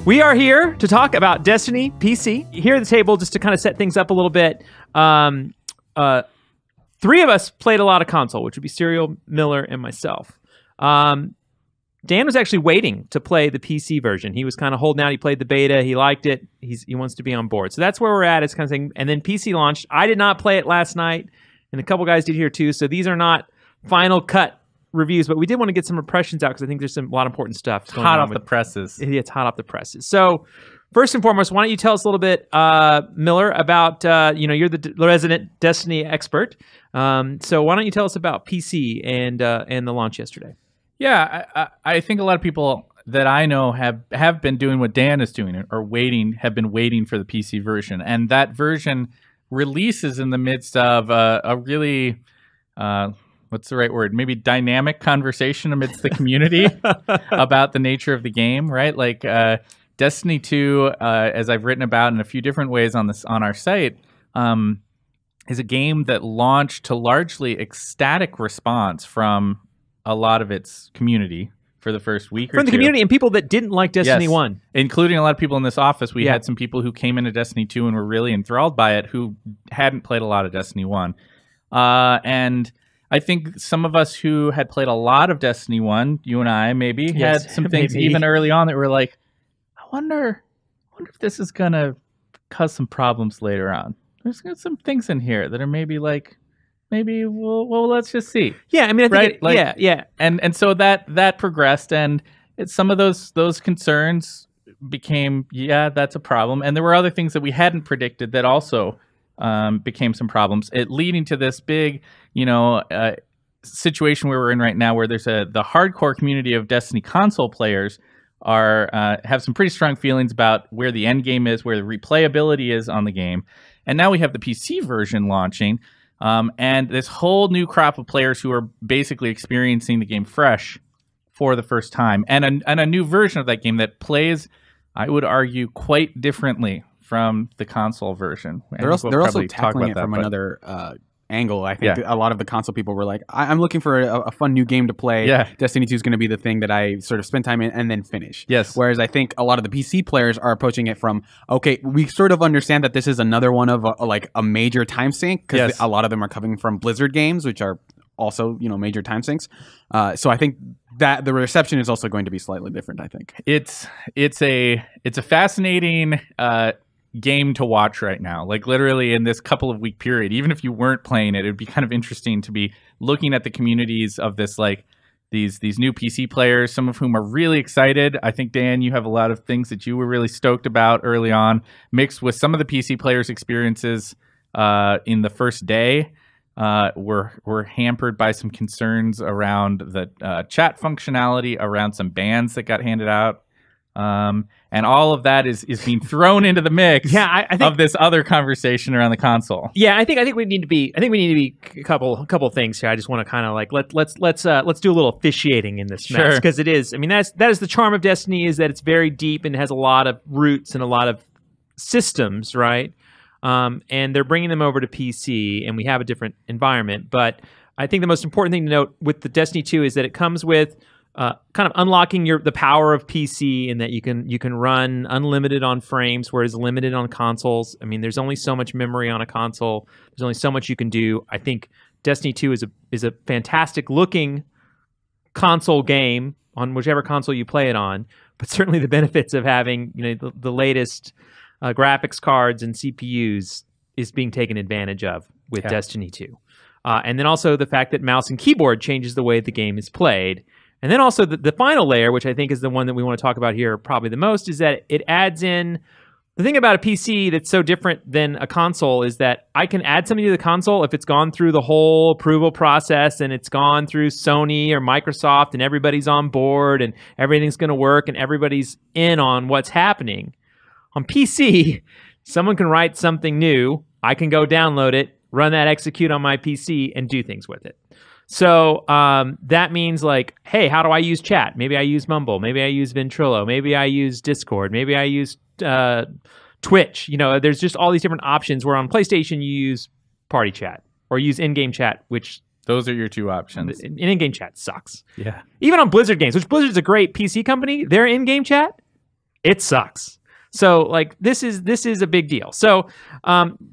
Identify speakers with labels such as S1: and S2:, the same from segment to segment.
S1: We are here to talk about Destiny PC. Here at the table, just to kind of set things up a little bit, three of us played a lot of console, which would be Suriel, Miller, and myself. Dan was actually waiting to play the PC version. He was kind of holding out. He played the beta. He liked it. He wants to be on board. So that's where we're at. It's kind of thing. And then PC launched. I did not play it last night, and a couple guys did here too. So these are not final cut reviews, but we did want to get some impressions out because I think there's a lot of important stuff.
S2: It's hot off the presses.
S1: Yeah, it's hot off the presses. So first and foremost, why don't you tell us a little bit, Miller, about, you're the resident Destiny expert. So why don't you tell us about PC and the launch yesterday?
S2: Yeah, I think a lot of people that I know have been doing what Dan is doing, or have been waiting for the PC version. And that version releases in the midst of a really, what's the right word? Maybe dynamic conversation amidst the community about the nature of the game, right? Like Destiny 2, as I've written about in a few different ways on our site, is a game that launched to largely ecstatic response from a lot of its community for the first week or two.
S1: From the community and people that didn't like Destiny 1.
S2: Including a lot of people in this office. We had some people who came into Destiny 2 and were really enthralled by it who hadn't played a lot of Destiny 1. And I think some of us who had played a lot of Destiny 1, you and I maybe, had some things even early on that were like, I wonder if this is going to cause some problems later on. There's some things in here that are maybe like, well, let's just see.
S1: Yeah, I mean, I think
S2: yeah. And so that progressed, and some of those concerns became, that's a problem. And there were other things that we hadn't predicted that also became some problems. It leading to this big, situation where we're in right now, where there's the hardcore community of Destiny console players have some pretty strong feelings about where the end game is, where the replayability is on the game. And now we have the PC version launching. And this whole new crop of players who are basically experiencing the game fresh for the first time, and a new version of that game that plays, I would argue, quite differently from the console version.
S3: They're also tackling it from another angle. I think a lot of the console people were like, I'm looking for a fun new game to play.
S2: Yeah.
S3: Destiny 2 is going to be the thing that I sort of spend time in and then finish.
S2: Yes.
S3: Whereas I think a lot of the PC players are approaching it from, okay, we sort of understand that this is another one of a major time sink, because a lot of them are coming from Blizzard games, which are also, major time sinks. So I think that the reception is also going to be slightly different, I think.
S2: It's a fascinating game to watch right now, like literally in this couple of week period. Even if you weren't playing it, it'd be kind of interesting to be looking at the communities of this, like these new PC players, some of whom are really excited. I think, Dan, you have a lot of things that you were really stoked about early on, mixed with some of the PC players' experiences in the first day were hampered by some concerns around the chat functionality, around some bans that got handed out. And all of that is being thrown into the mix
S1: I think,
S2: of this other conversation around the console.
S1: Yeah, I think we need to be a couple things here. I just want to kind of like let's do a little officiating in this mess, because it is. I mean, that is the charm of Destiny, is that it's very deep and has a lot of roots and a lot of systems, right? And they're bringing them over to PC, and we have a different environment. But I think the most important thing to note with the Destiny 2 is that it comes with kind of unlocking the power of PC, in that you can run unlimited on frames, whereas limited on consoles. I mean, there's only so much memory on a console. There's only so much you can do. I think Destiny 2 is a fantastic looking console game on whichever console you play it on. But certainly the benefits of having the latest graphics cards and CPUs is being taken advantage of with Destiny 2. And then also the fact that mouse and keyboard changes the way the game is played. And then also the final layer, which I think is the one that we want to talk about here probably the most, is that it adds in the thing about a PC that's so different than a console, is that I can add something to the console if it's gone through the whole approval process and it's gone through Sony or Microsoft and everybody's on board and everything's going to work and everybody's in on what's happening. On PC, someone can write something new. I can go download it, run that execute on my PC, and do things with it. So that means, like, hey, how do I use chat? Maybe I use Mumble. Maybe I use Ventrilo. Maybe I use Discord. Maybe I use Twitch. There's just all these different options, where on PlayStation you use party chat or use in-game chat, which...
S2: Those are your two options.
S1: In-game chat sucks.
S2: Yeah.
S1: Even on Blizzard games, which Blizzard's a great PC company, their in-game chat, it sucks. So like this is a big deal. So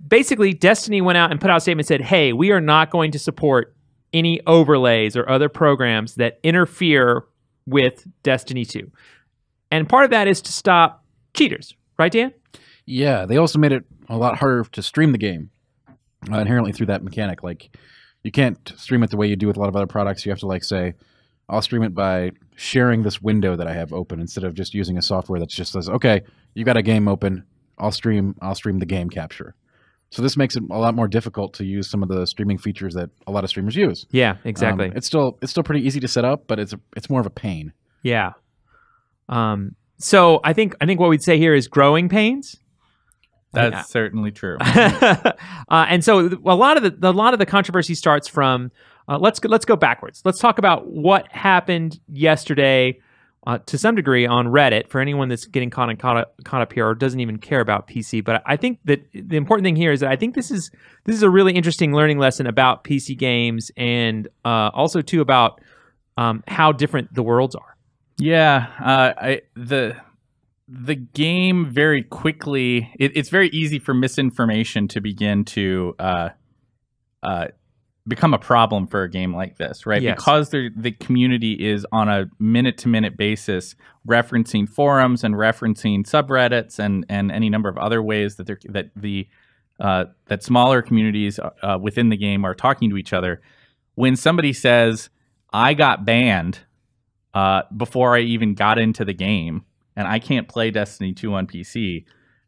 S1: basically, Destiny went out and put out a statement and said, "Hey, we are not going to support any overlays or other programs that interfere with Destiny 2." And part of that is to stop cheaters, right, Dan?
S4: Yeah, they also made it a lot harder to stream the game inherently through that mechanic. Like, you can't stream it the way you do with a lot of other products. You have to like say, I'll stream it by sharing this window that I have open instead of just using a software that just says, okay, you got a game open, I'll stream the game capture. So this makes it a lot more difficult to use some of the streaming features that a lot of streamers use.
S1: Yeah, exactly.
S4: It's still pretty easy to set up, but it's more of a pain.
S1: Yeah. So I think what we'd say here is growing pains.
S2: That's certainly true.
S1: And so a lot of the controversy starts from let's go backwards. Let's talk about what happened yesterday to some degree on Reddit for anyone that's getting caught up here or doesn't even care about PC. But I think that the important thing here is that I think this is a really interesting learning lesson about PC games and also too about how different the worlds are.
S2: Yeah, the game very quickly. It's very easy for misinformation to begin to become a problem for a game like this, right?
S1: Yes.
S2: Because the community is on a minute-to-minute basis referencing forums and referencing subreddits and any number of other ways that smaller communities within the game are talking to each other. When somebody says, "I got banned before I even got into the game, and I can't play Destiny 2 on PC,"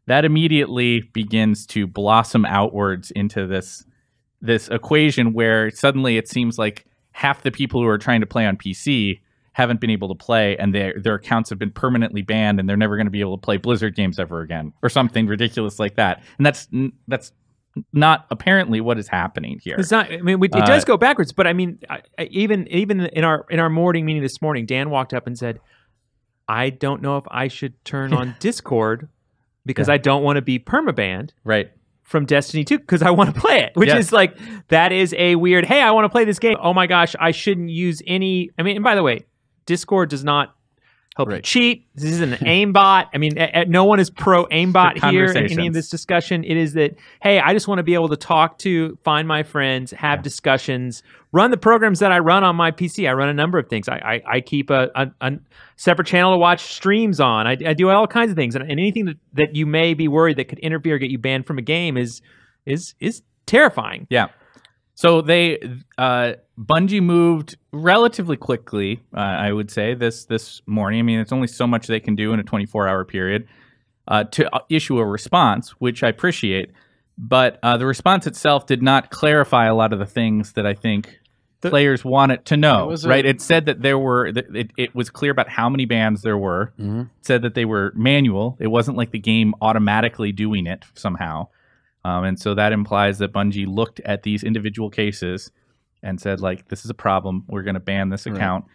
S2: that immediately begins to blossom outwards into this equation where suddenly it seems like half the people who are trying to play on PC haven't been able to play, and their accounts have been permanently banned, and they're never going to be able to play Blizzard games ever again, or something ridiculous like that. And that's not apparently what is happening here.
S1: It's not. I mean, it does go backwards, but I mean, even in our morning meeting this morning, Dan walked up and said, "I don't know if I should turn on Discord because I don't want to be permabanned."
S2: Right.
S1: From Destiny 2 because I want to play it, which is like, that is a weird, hey, I want to play this game. Oh my gosh, I shouldn't use any. I mean, and by the way, Discord does not help you cheat. This isn't an aimbot. I mean, no one is pro aimbot here in any of this discussion. It is that, hey, I just want to be able to find my friends, have discussions, run the programs that I run on my PC. I run a number of things. I keep a separate channel to watch streams on. I do all kinds of things. And anything that you may be worried that could interfere or get you banned from a game is terrifying.
S2: Yeah. So Bungie moved relatively quickly, I would say, this morning. I mean, it's only so much they can do in a 24-hour period to issue a response, which I appreciate. But the response itself did not clarify a lot of the things that I think players wanted to know. It said that there were. It was clear about how many bans there were. Mm-hmm. It said that they were manual. It wasn't like the game automatically doing it somehow. And so that implies that Bungie looked at these individual cases and said, like, this is a problem. We're going to ban this account.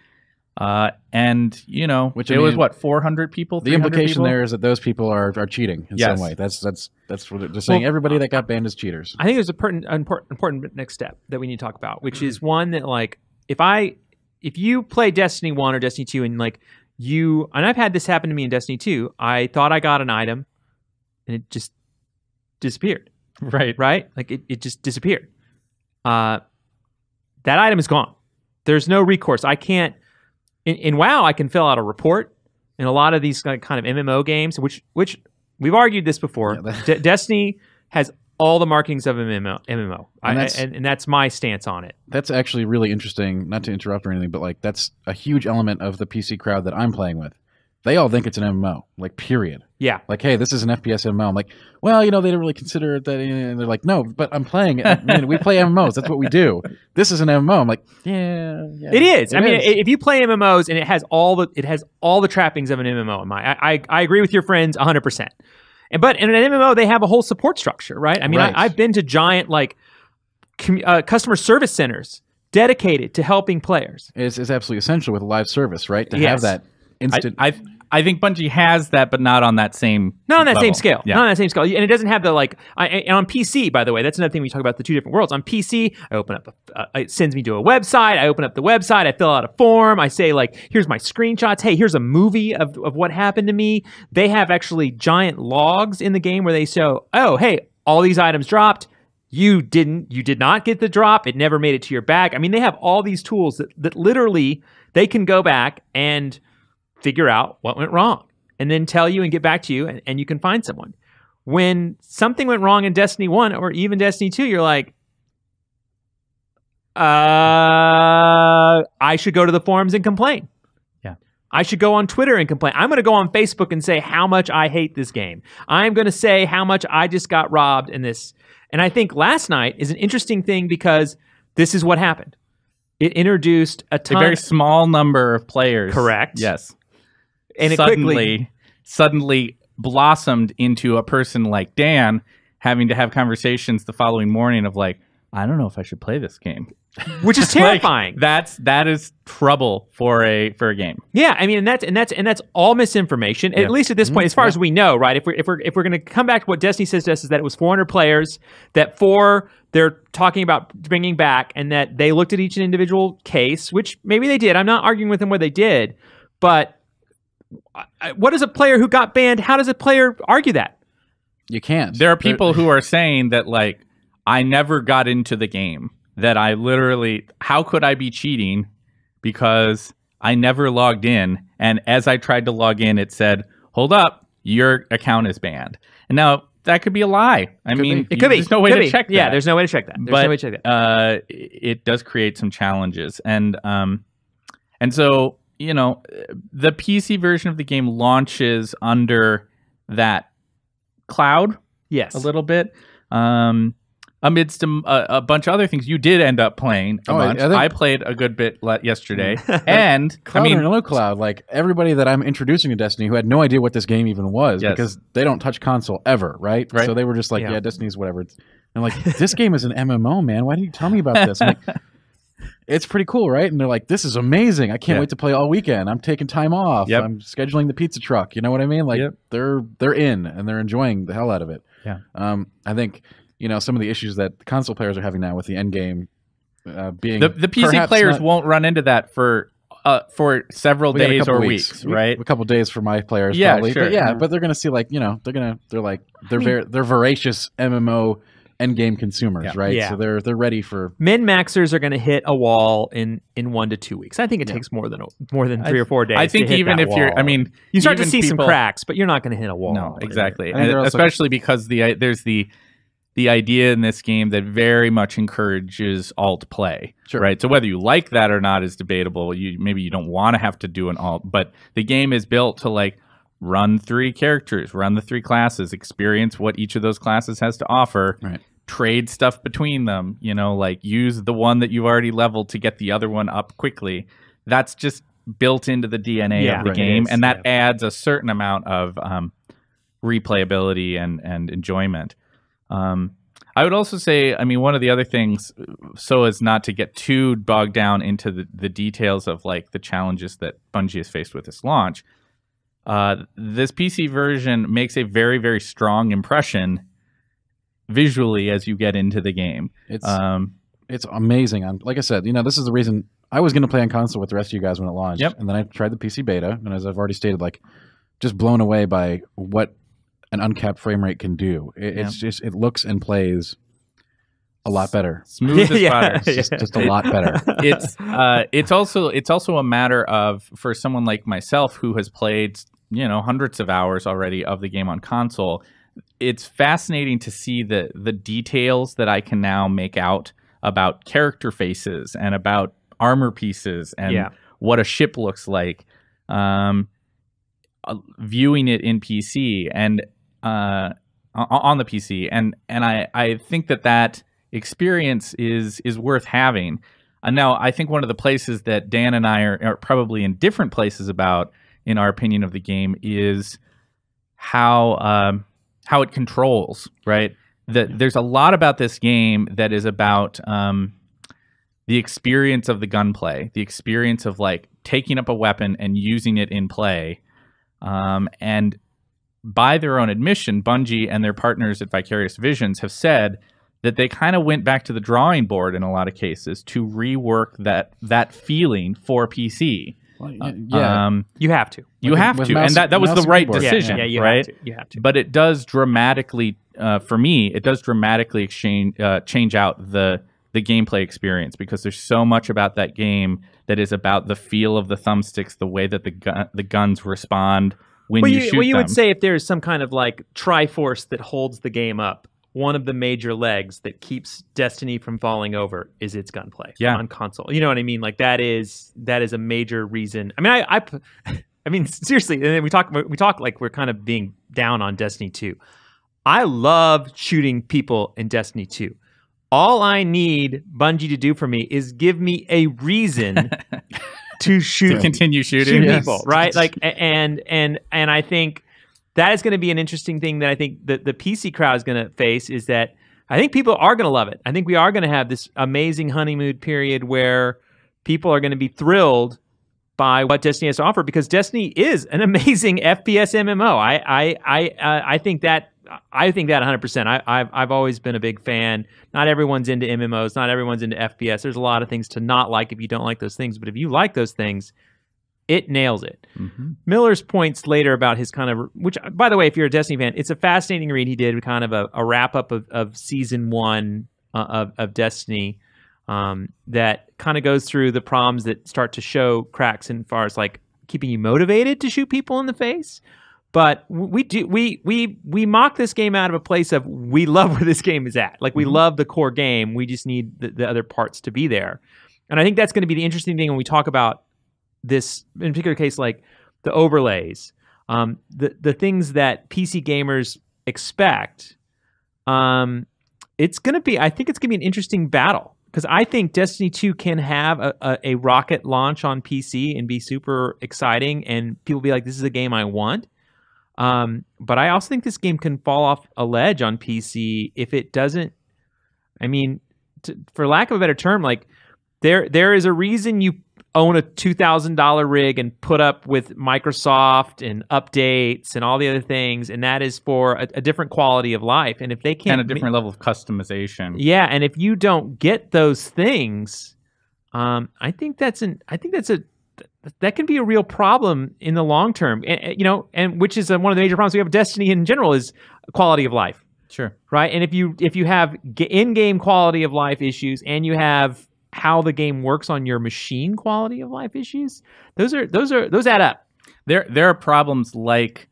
S2: And, you know, was what, 400 people?
S4: The implication there is that those people are cheating in some way. That's what they're saying. Everybody that got banned is cheaters.
S1: I think there's an important next step that we need to talk about, which is one that, like, if you play Destiny 1 or Destiny 2 and, like, and I've had this happen to me in Destiny 2, I thought I got an item and it just disappeared. Right? Like, it just disappeared. That item is gone. There's no recourse. I can't. In WoW, I can fill out a report. In a lot of these kind of MMO games, which we've argued this before, Destiny has all the markings of MMO. And that's my stance on it.
S4: That's actually really interesting, not to interrupt or anything, but like that's a huge element of the PC crowd that I'm playing with. They all think it's an MMO, like, period.
S1: Yeah.
S4: Like, hey, this is an FPS MMO. I'm like, well, you know, they don't really consider it that. And they're like, no, but I'm playing it. I mean, we play MMOs. That's what we do. This is an MMO. I'm like, yeah.
S1: It is. If you play MMOs and it has all the trappings of an MMO, I agree with your friends 100%. But in an MMO, they have a whole support structure, right? I mean, I've been to giant, like, customer service centers dedicated to helping players.
S4: It's absolutely essential with live service, right? To have that instant.
S2: I think Bungie has that, but not on that same
S1: same scale.
S2: Yeah.
S1: Not on that same scale. And it doesn't have the and on PC, by the way, that's another thing we talk about the two different worlds. On PC, I open up it sends me to a website. I open up the website. I fill out a form. I say here's my screenshots. Hey, here's a movie of what happened to me. They have actually giant logs in the game where they show, oh, hey, all these items dropped. You did not get the drop. It never made it to your bag. I mean, they have all these tools that literally they can go back and figure out what went wrong and then tell you and get back to you, and you can find someone. When something went wrong in Destiny 1 or even Destiny 2, you're like, I should go to the forums and complain.
S2: Yeah.
S1: I should go on Twitter and complain. I'm going to go on Facebook and say how much I hate this game. I'm going to say how much I just got robbed in this. And I think last night is an interesting thing because this is what happened. It introduced a
S2: very small number of players.
S1: Correct.
S2: Yes.
S1: And
S2: it suddenly blossomed into a person like Dan having to have conversations the following morning of I don't know if I should play this game.
S1: Which is terrifying.
S2: That is trouble for a game.
S1: Yeah, I mean, and that's all misinformation. At least at this point, as far as we know, right? If we're going to come back to what Destiny says to us is that it was 400 players, that 4 they're talking about bringing back, and that they looked at each individual case, which maybe they did. I'm not arguing with them where they did, but what is a player who got banned? How does a player argue that?
S4: You can't.
S2: There are people who are saying that I never got into the game. That I literally, how could I be cheating? Because I never logged in. And as I tried to log in, it said, hold up, your account is banned. And now that could be a lie. I mean,
S1: it could be.
S2: There's no way to check that.
S1: Yeah, there's no way to check that.
S2: But it does create some challenges. And so, the PC version of the game launches under that cloud.
S1: Yes.
S2: A little bit. Amidst a bunch of other things, you did end up playing a bunch. I played a good bit yesterday, and
S4: cloud or no cloud, everybody that I'm introducing to Destiny who had no idea what this game even was because they don't touch console ever, right? So they were just yeah, Destiny's whatever. I'm like, this game is an MMO, man. Why didn't you tell me about this? I'm like, it's pretty cool, right? And they're like, this is amazing. I can't wait to play all weekend. I'm taking time off.
S2: Yep.
S4: I'm scheduling the pizza truck. You know what I mean? They're in and they're enjoying the hell out of it.
S2: Yeah.
S4: I think. Some of the issues that the console players are having now with the end game being
S2: the PC players won't run into that for several days or weeks, right?
S4: A couple days for my players,
S2: yeah,
S4: probably.
S2: Sure.
S4: But they're gonna see they're voracious MMO end game consumers, right?
S1: Yeah.
S4: So they're ready for
S1: min-maxers are going to hit a wall in 1 to 2 weeks. I think it takes more than 3 or 4 days.
S2: I think
S1: to hit
S2: even
S1: that
S2: if
S1: wall.
S2: you're,
S1: you start to see some cracks, but you're not going to hit a wall.
S2: No, exactly,
S4: and
S2: especially because there's the idea in this game that very much encourages alt play, right? So whether you like that or not is debatable. Maybe you don't want to have to do an alt, but the game is built to run 3 characters, run the 3 classes, experience what each of those classes has to offer,
S4: right.
S2: Trade stuff between them, use the one that you've already leveled to get the other one up quickly. That's just built into the DNA of the game, and that adds a certain amount of replayability and enjoyment. I would also say, one of the other things, so as not to get too bogged down into the details of the challenges that Bungie has faced with this launch, this PC version makes a very, very strong impression visually as you get into the game.
S4: It's amazing. Like I said, this is the reason I was going to play on console with the rest of you guys when it launched.
S2: Yep.
S4: And then I tried the PC beta, and as I've already stated, just blown away by what an uncapped frame rate can do. It looks and plays a lot better.
S2: Smooth as butter.
S4: Just a lot better.
S2: It's also a matter of, for someone like myself who has played hundreds of hours already of the game on console, it's fascinating to see the details that I can now make out about character faces and about armor pieces and what a ship looks like. Viewing it in PC and on the PC, and I think that experience is worth having. Now, I think one of the places that Dan and I are probably in different places about, in our opinion of the game, is how it controls. Right, there's a lot about this game that is about the experience of the gunplay, the experience of taking up a weapon and using it in play. And by their own admission, Bungie and their partners at Vicarious Visions have said that they kind of went back to the drawing board in a lot of cases to rework that feeling for PC.
S1: Well, you have to.
S2: You have to, and that was the right decision, right?
S1: You have to.
S2: But it does dramatically, for me, it does dramatically change out the gameplay experience, because there's so much about that game that is about the feel of the thumbsticks, the way that the guns respond when you shoot them.
S1: Well, you would say if there's some kind of like Triforce that holds the game up, one of the major legs that keeps Destiny from falling over is its gunplay on console. You know what I mean? Like that is a major reason. I mean, I mean seriously. And then we talk like we're kind of being down on Destiny 2. I love shooting people in Destiny 2. All I need Bungie to do for me is give me a reason to
S2: continue shooting
S1: people, right? Like, and I think that is going to be an interesting thing that I think the PC crowd is going to face, is that I think people are going to love it. I think we are going to have this amazing honeymoon period where people are going to be thrilled by what Destiny has to offer, because Destiny is an amazing FPS MMO. I think that 100%. I've always been a big fan. Not everyone's into MMOs. Not everyone's into FPS. There's a lot of things to not like if you don't like those things. But if you like those things, it nails it. Mm-hmm. Miller's points later about his kind of, which, by the way, if you're a Destiny fan, it's a fascinating read he did, kind of a wrap-up of Season 1 of Destiny that kind of goes through the problems that start to show cracks in far as like keeping you motivated to shoot people in the face. But we mock this game out of a place of we love where this game is at. Like we love the core game. We just need the other parts to be there. And I think that's going to be the interesting thing when we talk about this, in particular case, like the overlays, the things that PC gamers expect. It's going to be, I think it's going to be an interesting battle, because I think Destiny 2 can have a rocket launch on PC and be super exciting, and people be like, this is a game I want. But I also think this game can fall off a ledge on PC if it doesn't. I mean, for lack of a better term, like there is a reason you own a $2,000 rig and put up with Microsoft and updates and all the other things, and that is for a different quality of life. And if they can't,
S2: and a different level of customization.
S1: Yeah, and if you don't get those things, I think that can be a real problem in the long term. And which is one of the major problems we have with Destiny in general is quality of life.
S2: Sure.
S1: Right. And if you have in-game quality of life issues, and you have how the game works on your machine quality of life issues, those add up.
S2: There are problems like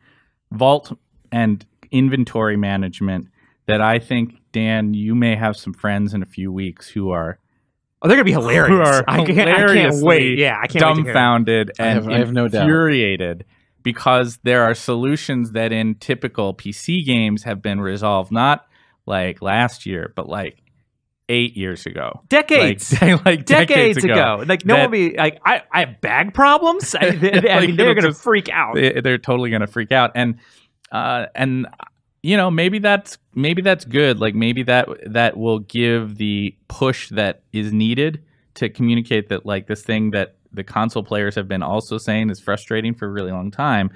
S2: vault and inventory management that I think, Dan, you may have some friends in a few weeks who are.
S1: Oh, they're gonna be hilarious! I can't wait. Yeah, I can't
S2: dumbfounded
S1: wait
S2: and
S4: I have no doubt.
S2: infuriated, because there are solutions that in typical PC games have been resolved not like last year, but like 8 years ago,
S1: decades ago. Like no one will be like, I have bag problems. I mean, they're gonna freak out.
S2: They're totally gonna freak out, and maybe that's good. Like maybe that will give the push that is needed to communicate that, like, this thing that the console players have been also saying is frustrating for a really long time.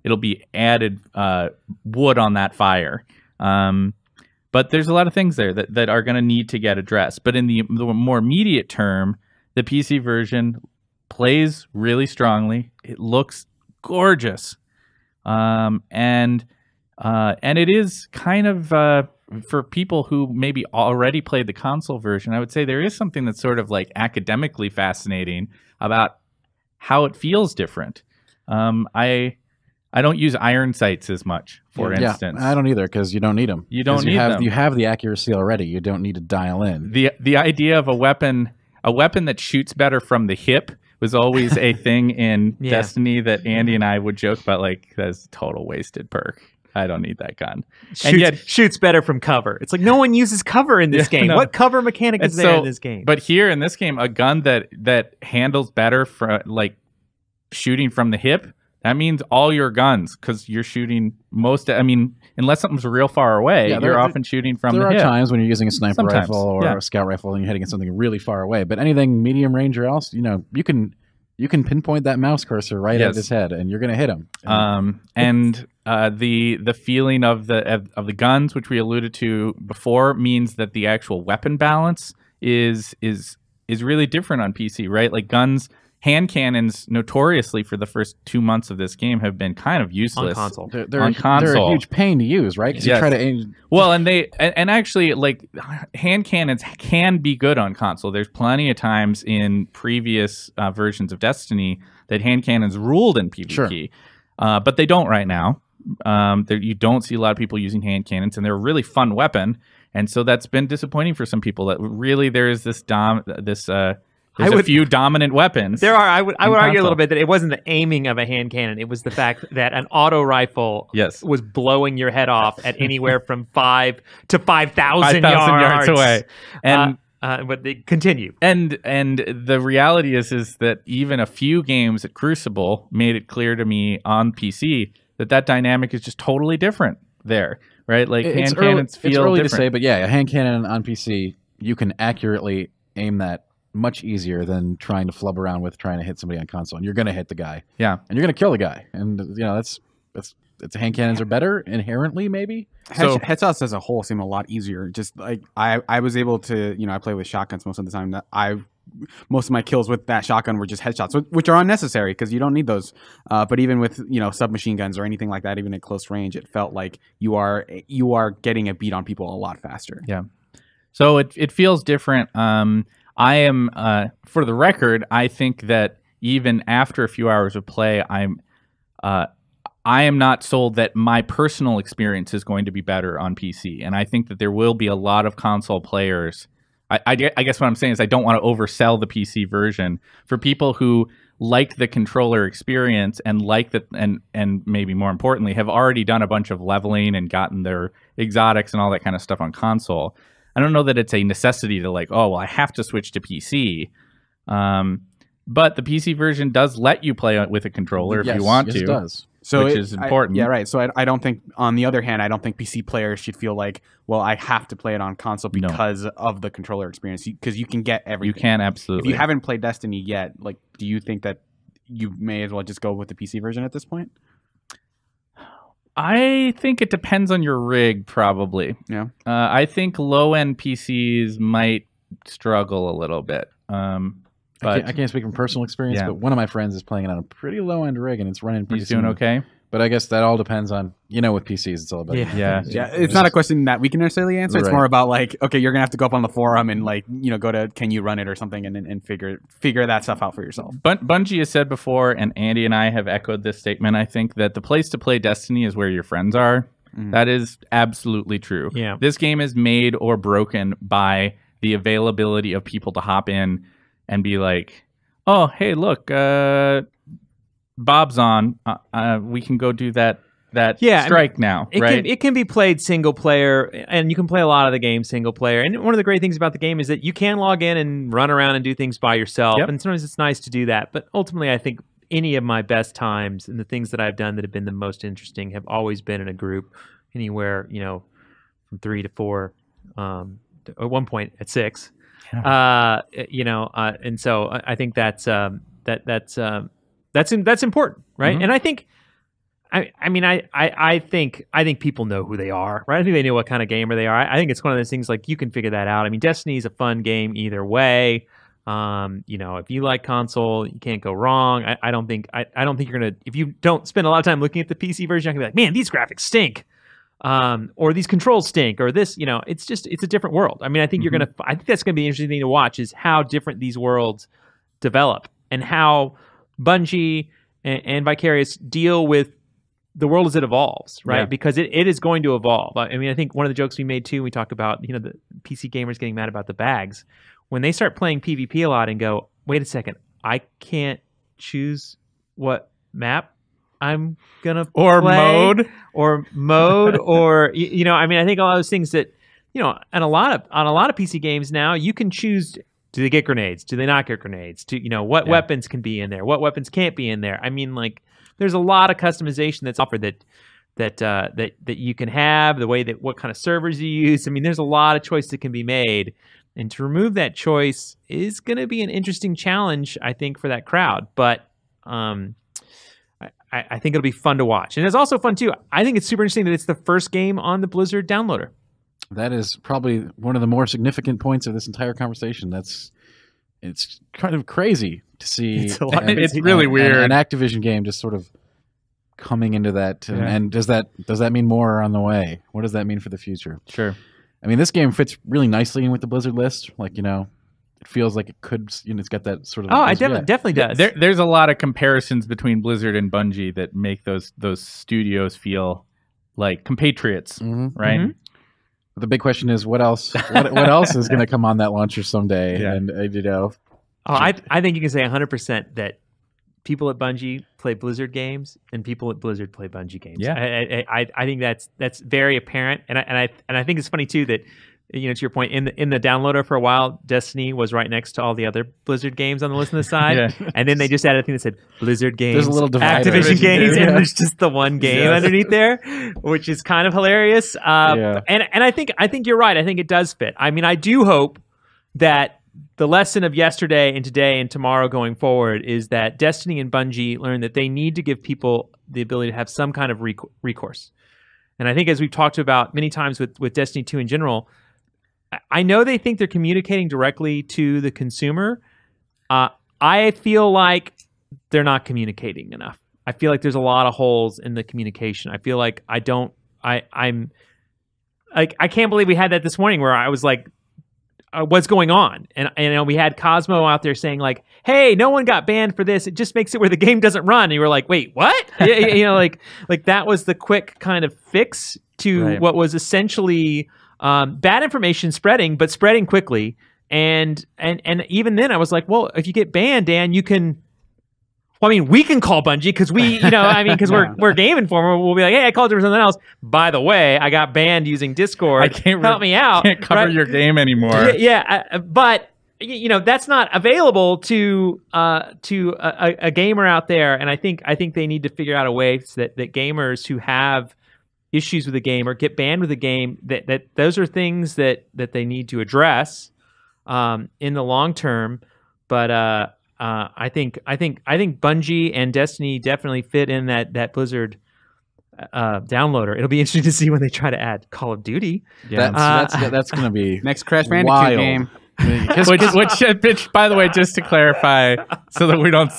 S2: It'll be added wood on that fire. But there's a lot of things there that are going to need to get addressed. But in the more immediate term, the PC version plays really strongly. It looks gorgeous. And it is kind of, for people who maybe already played the console version, I would say there is something that's sort of like academically fascinating about how it feels different. I don't use iron sights as much, for instance.
S4: I don't either, because you don't need them.
S2: You don't need them.
S4: You have the accuracy already. You don't need to dial in.
S2: The idea of a weapon that shoots better from the hip was always a thing in Destiny that Andy and I would joke about, like, that's a total wasted perk. I don't need that gun.
S1: Shoots better from cover. It's like no one uses cover in this game. No. What cover mechanic is there in this game?
S2: But here in this game, a gun that handles better for like shooting from the hip, that means all your guns, because you're shooting unless something's real far away, you're often shooting from the hip.
S4: There are times when you're using a sniper rifle or a scout rifle and you're hitting something really far away. But anything medium range or else, you can you can pinpoint that mouse cursor right at his head, and you're going to hit him.
S2: And the feeling of the guns, which we alluded to before, means that the actual weapon balance is really different on PC, right? Like guns. Hand cannons, notoriously for the first 2 months of this game, have been kind of useless
S1: on console.
S4: They're a huge pain to use, right? Because you try to aim.
S2: Well, and actually, like, hand cannons can be good on console. There's plenty of times in previous versions of Destiny that hand cannons ruled in PvP, but they don't right now. You don't see a lot of people using hand cannons, and they're a really fun weapon. And so that's been disappointing for some people. That really there is There's a few dominant weapons.
S1: There are. I would argue a little bit that it wasn't the aiming of a hand cannon. It was the fact that an auto rifle was blowing your head off at anywhere from 5 to 5,000 yards
S2: away. And
S1: but they continue.
S2: And the reality is that even a few games at Crucible made it clear to me on PC that dynamic is just totally different there, right? Like hand cannons feel
S4: it's early
S2: different.
S4: to say, but yeah, a hand cannon on PC, you can accurately aim that much easier than trying to flub around with trying to hit somebody on console. And you're going to hit the guy.
S2: Yeah.
S4: And you're going to kill the guy. And, you know, that's hand cannons are better inherently, maybe.
S3: Headshots as a whole seem a lot easier. Just like I was able to, you know, I play with shotguns most of the time. Most of my kills with that shotgun were just headshots, which are unnecessary because you don't need those. But even with, you know, submachine guns or anything like that, even at close range, it felt like you are getting a beat on people a lot faster.
S2: Yeah. So it feels different. I am, for the record, I think that even after a few hours of play, I am not sold that my personal experience is going to be better on PC. And I think that there will be a lot of console players. I guess what I'm saying is I don't want to oversell the PC version. For people who like the controller experience and like that, and maybe more importantly, have already done a bunch of leveling and gotten their exotics and all that kind of stuff on console. I don't know that it's a necessity to like, oh, well, I have to switch to PC. But the PC version does let you play with a controller if you want to.
S4: It does.
S2: Which is important.
S3: Yeah, right. So I don't think, on the other hand, I don't think PC players should feel like, well, I have to play it on console because of the controller experience. Because you can get everything.
S2: You can, absolutely.
S3: If you haven't played Destiny yet, like, do you think that you may as well just go with the PC version at this point?
S2: I think it depends on your rig, probably.
S3: Yeah.
S2: I think low-end PCs might struggle a little bit. But
S4: I can't speak from personal experience, but one of my friends is playing it on a pretty low-end rig, and it's running PC.
S2: He's doing okay?
S4: But I guess that all depends on, you know, with PCs, it's all about...
S2: Yeah.
S3: It's not a question that we can necessarily answer. It's more about like, okay, you're going to have to go up on the forum and like, you know, go to can you run it or something and figure that stuff out for yourself.
S2: Bungie has said before, and Andy and I have echoed this statement, I think, that the place to play Destiny is where your friends are. That is absolutely true.
S1: Yeah.
S2: This game is made or broken by the availability of people to hop in and be like, oh, hey, look, Bob's on. We can go do that strike now, right?
S1: It can be played single player, and you can play a lot of the game single player. And one of the great things about the game is that you can log in and run around and do things by yourself.
S2: Yep.
S1: And sometimes it's nice to do that. But ultimately, I think any of my best times and the things that I've done that have been the most interesting have always been in a group, anywhere, you know, from 3 to 4, at one point at 6.
S2: Yeah.
S1: You know, and so I think that's important, right?
S2: Mm-hmm.
S1: And I think, I think people know who they are, right? I think they know what kind of gamer they are. I think it's one of those things like you can figure that out. I mean, Destiny is a fun game either way. You know, if you like console, you can't go wrong. I don't think you're gonna, if you don't spend a lot of time looking at the PC version, you're gonna be like, man, these graphics stink. Or these controls stink, or this, you know, it's a different world. I mean, I think I think that's gonna be an interesting thing to watch is how different these worlds develop and how Bungie and Vicarious deal with the world as it evolves, right?
S2: Yeah.
S1: Because it is going to evolve. I mean, I think one of the jokes we made too, we talked about, you know, the PC gamers getting mad about the bags. When they start playing PvP a lot and go, wait a second, I can't choose what map I'm gonna
S2: or
S1: play, or you know, I mean, I think all those things that, you know, on a lot of PC games now, you can choose. Do they get grenades? Do they not get grenades? You know, what weapons can be in there? What weapons can't be in there? I mean, like, there's a lot of customization that's offered that you can have, the way that what kind of servers you use. I mean, there's a lot of choice that can be made, And to remove that choice is going to be an interesting challenge, I think, for that crowd. But I think it'll be fun to watch. And it's also fun, too. I think it's super interesting that it's the first game on the Blizzard downloader.
S4: That is probably one of the more significant points of this entire conversation. It's kind of crazy to see.
S2: It's really weird.
S4: An Activision game just sort of coming into that. And does that mean more are on the way? What does that mean for the future?
S2: Sure.
S4: I mean, this game fits really nicely in with the Blizzard list. Like, it feels like it could, it's got that sort of...
S1: Oh, it definitely does.
S2: There's a lot of comparisons between Blizzard and Bungie that make those studios feel like compatriots, right?
S1: Mm-hmm.
S4: The big question is, what else? What else is going to come on that launcher someday?
S2: Yeah.
S4: And
S1: I think you can say 100% that people at Bungie play Blizzard games, and people at Blizzard play Bungie games.
S2: Yeah,
S1: I think that's very apparent, and I think it's funny too that, to your point, in the downloader for a while, Destiny was right next to all the other Blizzard games on the list on the side, and then they just added a thing that said Blizzard games,
S4: there's a little divider.
S1: Activision games, and there's just the one game underneath there, which is kind of hilarious. And I think you're right. I think it does fit. I mean, I do hope that the lesson of yesterday and today and tomorrow going forward is that Destiny and Bungie learn that they need to give people the ability to have some kind of recourse. And I think, as we've talked about many times with Destiny 2 in general, I know they think they're communicating directly to the consumer. I feel like they're not communicating enough. I feel like there's a lot of holes in the communication. I feel like I can't believe we had that this morning where I was like, what's going on? And we had Cosmo out there saying like, hey, no one got banned for this. It just makes it where the game doesn't run. And you were like, wait, what? like that was the quick kind of fix to what was essentially bad information spreading, but spreading quickly. And even then I was like, well, if you get banned, Dan, you can... Well, I mean, we can call Bungie because because we're Game Informer. We'll be like, hey, I called you for something else. By the way, I got banned using Discord.
S2: I can't
S1: help me out.
S2: Can't cover your game anymore.
S1: But that's not available to a gamer out there. And I think they need to figure out a way so that gamers who have issues with the game or get banned with the game, that those are things that they need to address in the long term. But I think Bungie and Destiny definitely fit in that Blizzard downloader. It'll be interesting to see when they try to add Call of Duty.
S4: Yeah, that's going to be
S3: next Crash Bandicoot game.
S2: Which, by the way, just to clarify, so that we don't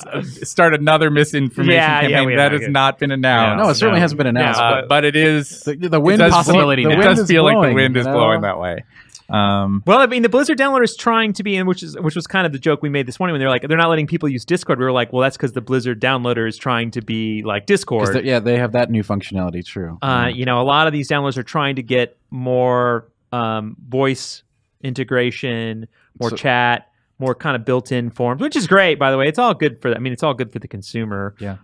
S2: start another misinformation campaign, that has not been announced.
S4: No, it certainly hasn't been announced.
S2: But it is
S3: the wind possibility.
S2: It does feel like the wind is blowing that way.
S1: Well, I mean, the Blizzard downloader is trying to be in, which was kind of the joke we made this morning when they're not letting people use Discord. We were like, well, that's because the Blizzard downloader is trying to be like Discord.
S4: They have that new functionality. True.
S1: A lot of these downloaders are trying to get more voice integration, more chat, more kind of built-in forms, which is great, by the way. It's all good for it's all good for the consumer.
S2: Yeah.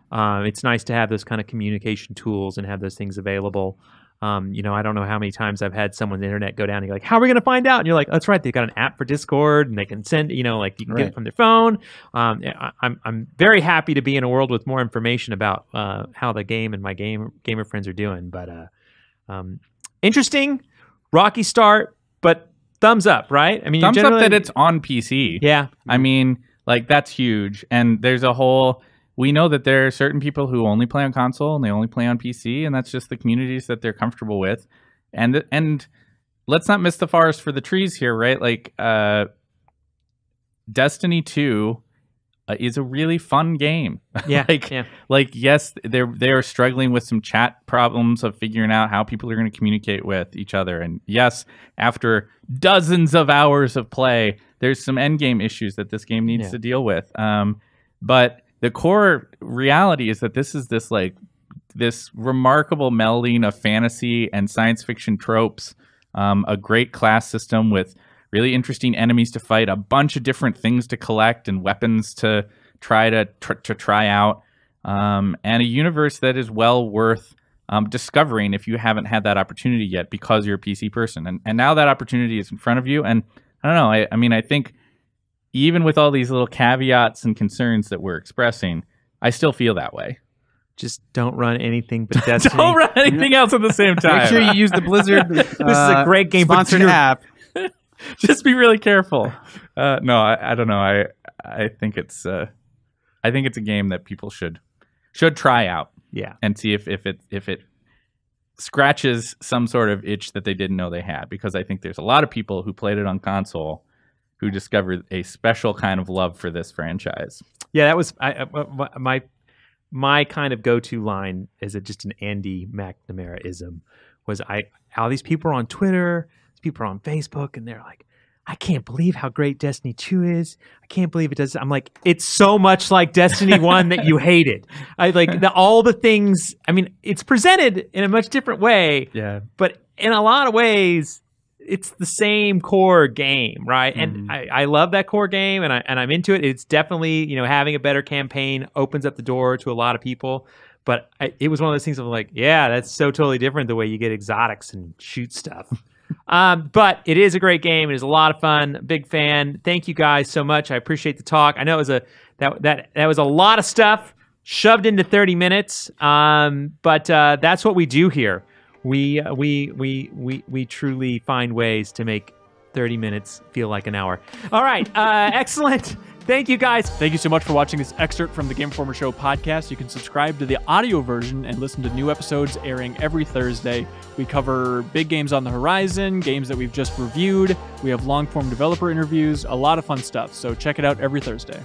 S1: It's nice to have those kind of communication tools and have those things available. I don't know how many times I've had someone on the internet go down and you're like, how are we going to find out? And you're like, that's right. They've got an app for Discord and they can send, you can get it from their phone. I'm very happy to be in a world with more information about how the game and my gamer friends are doing. But interesting, rocky start, but thumbs up, right? I mean,
S2: thumbs up that it's on PC.
S1: Yeah.
S2: I mean, like, that's huge. And there's a whole... We know that there are certain people who only play on console and they only play on PC, and that's just the communities that they're comfortable with. And let's not miss the forest for the trees here, right? Like, Destiny 2 is a really fun game.
S1: Yeah.
S2: Like, yes, they are struggling with some chat problems of figuring out how people are going to communicate with each other. And yes, after dozens of hours of play, there's some endgame issues that this game needs to deal with. But the core reality is that this is this remarkable melding of fantasy and science fiction tropes, a great class system with really interesting enemies to fight, a bunch of different things to collect and weapons to try out, and a universe that is well worth discovering if you haven't had that opportunity yet because you're a PC person. And now that opportunity is in front of you. And I don't know, I mean, I think even with all these little caveats and concerns that we're expressing, I still feel that way.
S1: Just don't run anything but Destiny.
S2: Don't run anything else at the same time.
S3: Make sure you use the Blizzard
S1: this is a great game
S3: sponsored app.
S2: Just be really careful. No, I don't know. I think it's a game that people should try out.
S1: Yeah,
S2: and see if it scratches some sort of itch that they didn't know they had. Because I think there's a lot of people who played it on console who discovered a special kind of love for this franchise.
S1: Yeah, that was my kind of go-to line as just an Andy McNamara-ism was all these people are on Twitter, people are on Facebook, and they're like, I can't believe how great Destiny 2 is. I can't believe it does. I'm like, it's so much like Destiny 1 that you hated. I like all the things. I mean, it's presented in a much different way.
S2: Yeah.
S1: But in a lot of ways, it's the same core game, right? And I love that core game, and I'm into it. It's definitely, having a better campaign opens up the door to a lot of people. But it was one of those things of like, yeah, that's so totally different the way you get exotics and shoot stuff. But it is a great game. It is a lot of fun. Big fan. Thank you guys so much. I appreciate the talk. I know it was that was a lot of stuff shoved into 30 minutes. But that's what we do here. We truly find ways to make 30 minutes feel like an hour. All right. Excellent. Thank you, guys.
S5: Thank you so much for watching this excerpt from the Game Informer Show podcast. You can subscribe to the audio version and listen to new episodes airing every Thursday. We cover big games on the horizon, games that we've just reviewed. We have long-form developer interviews, a lot of fun stuff. So check it out every Thursday.